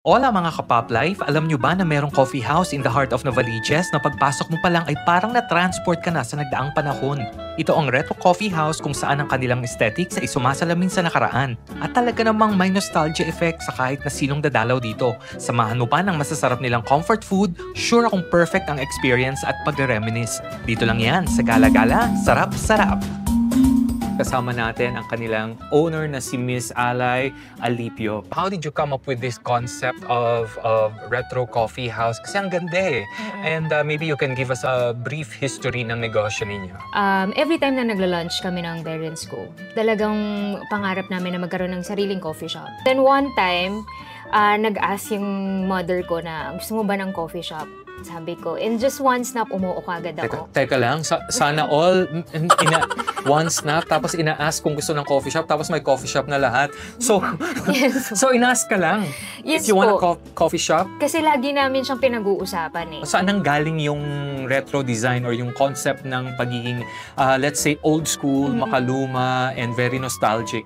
Hola mga ka-Pop Life! Alam nyo ba na merong coffee house in the heart of Novaliches na pagpasok mo pa lang ay parang na-transport ka na sa nagdaang panahon? Ito ang Retro Coffee House kung saan ang kanilang aesthetics ay sumasalamin sa nakaraan at talaga namang may nostalgia effect sa kahit na sinong dadalaw dito. Samahan mo pa ng masasarap nilang comfort food, sure akong perfect ang experience at pagre-reminisce. Dito lang yan sa Gala-Gala, Sarap-Sarap! Kasama natin ang kanilang owner na si Miss Alay Alipio. How did you come up with this concept of retro coffee house? Kasi ang ganda eh. And maybe you can give us a brief history ng negosyo ninyo. Every time na nagla-lunch kami ng parents ko, talagang pangarap namin na magkaroon ng sariling coffee shop. Then one time, nag-ask yung mother ko na, gusto mo ba ng coffee shop? Sabi ko, in just one snap, umuo agad ako. Teka lang, sana all, one snap, tapos ina-ask kung gusto ng coffee shop, tapos may coffee shop na lahat. So, Yes. so ina-ask ka lang, Yes if you want a po. coffee shop? Kasi lagi namin siyang pinag-uusapan eh. Saan nang galing yung retro design or yung concept ng pagiging, let's say, old school, makaluma, and very nostalgic?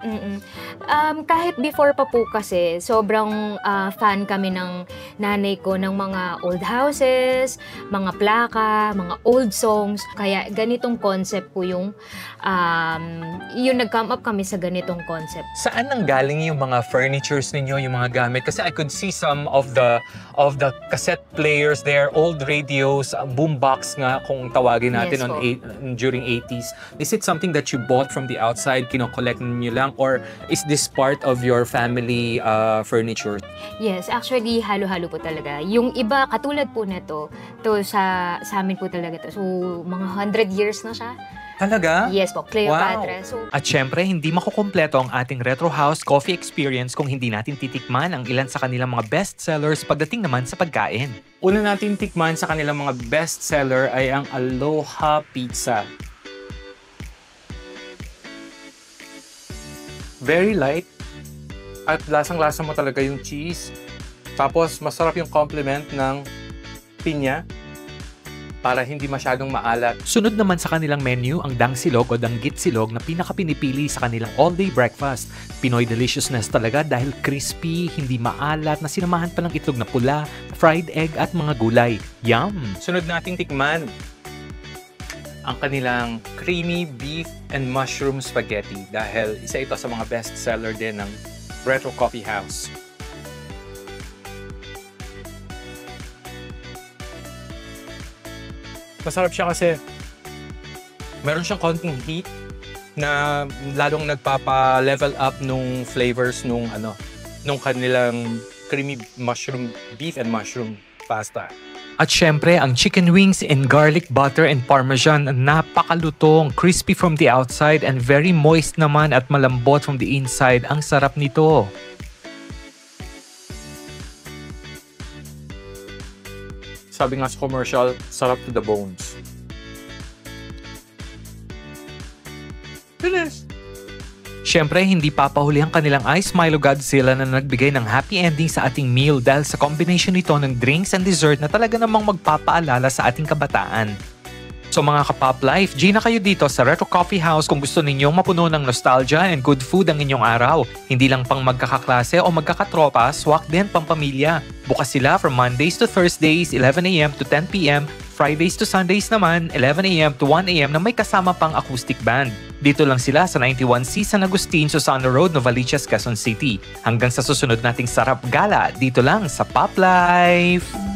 Kahit before pa po kasi, sobrang fan kami ng nanay ko ng mga old houses, mga plaka, mga old songs. Kaya ganitong concept po yung nag-come up kami sa ganitong concept. Saan nang galing yung mga furnitures ninyo, yung mga gamit? Kasi I could see some of the cassette players there, old radios, boombox nga kung tawagin natin Yes, po. during 80s. Is it something that you bought from the outside, kino-collect niyo lang, or is this part of your family furniture? Yes, actually, halo-halo po talaga. Yung iba, katulad po nito, sa amin po talaga to. So, mga 100 years na siya. Talaga? Yes po, Cleopatra. Wow. So, At syempre, hindi makukumpleto ang ating Retro House Coffee Experience kung hindi natin titikman ang ilan sa kanilang mga best sellers pagdating naman sa pagkain. Una natin tikman sa kanilang mga best seller ay ang Aloha Pizza. Very light. At lasang-lasa mo talaga yung cheese. Tapos masarap yung complement ng pinya para hindi masyadong maalat. Sunod naman sa kanilang menu ang dangsilog o danggit silog na pinakapinipili sa kanilang all-day breakfast. Pinoy deliciousness talaga dahil crispy, hindi maalat, na sinamahan pa ng itlog na pula, fried egg at mga gulay. Yum! Sunod nating tikman ang kanilang creamy beef and mushroom spaghetti dahil isa ito sa mga best seller din ng Retro Coffee House. Masarap siya kasi meron siyang konting heat na lalong nagpapa-level up nung flavors nung kanilang creamy mushroom beef and mushroom pasta. At syempre, ang chicken wings in garlic butter and parmesan, napakalutong, crispy from the outside and very moist naman at malambot from the inside. Ang sarap nito. Sabi nga sa commercial, sarap to the bones. Finish! Siyempre, hindi papahuli ang kanilang Ice Milo Godzilla na nagbigay ng happy ending sa ating meal dahil sa combination nito ng drinks and dessert na talaga namang magpapaalala sa ating kabataan. So mga ka-Pop Life, G na kayo dito sa Retro Coffee House kung gusto ninyong mapuno ng nostalgia and good food ang inyong araw. Hindi lang pang magkakaklase o magkakatropa, swak din pampamilya. Bukas sila from Mondays to Thursdays, 11 a.m. to 10 p.m., Fridays to Sundays naman, 11 a.m. to 1 a.m. na may kasama pang acoustic band. Dito lang sila sa 91C San Agustin, Susana Road, Novaliches, Quezon City. Hanggang sa susunod nating Sarap Gala, dito lang sa Pop Life!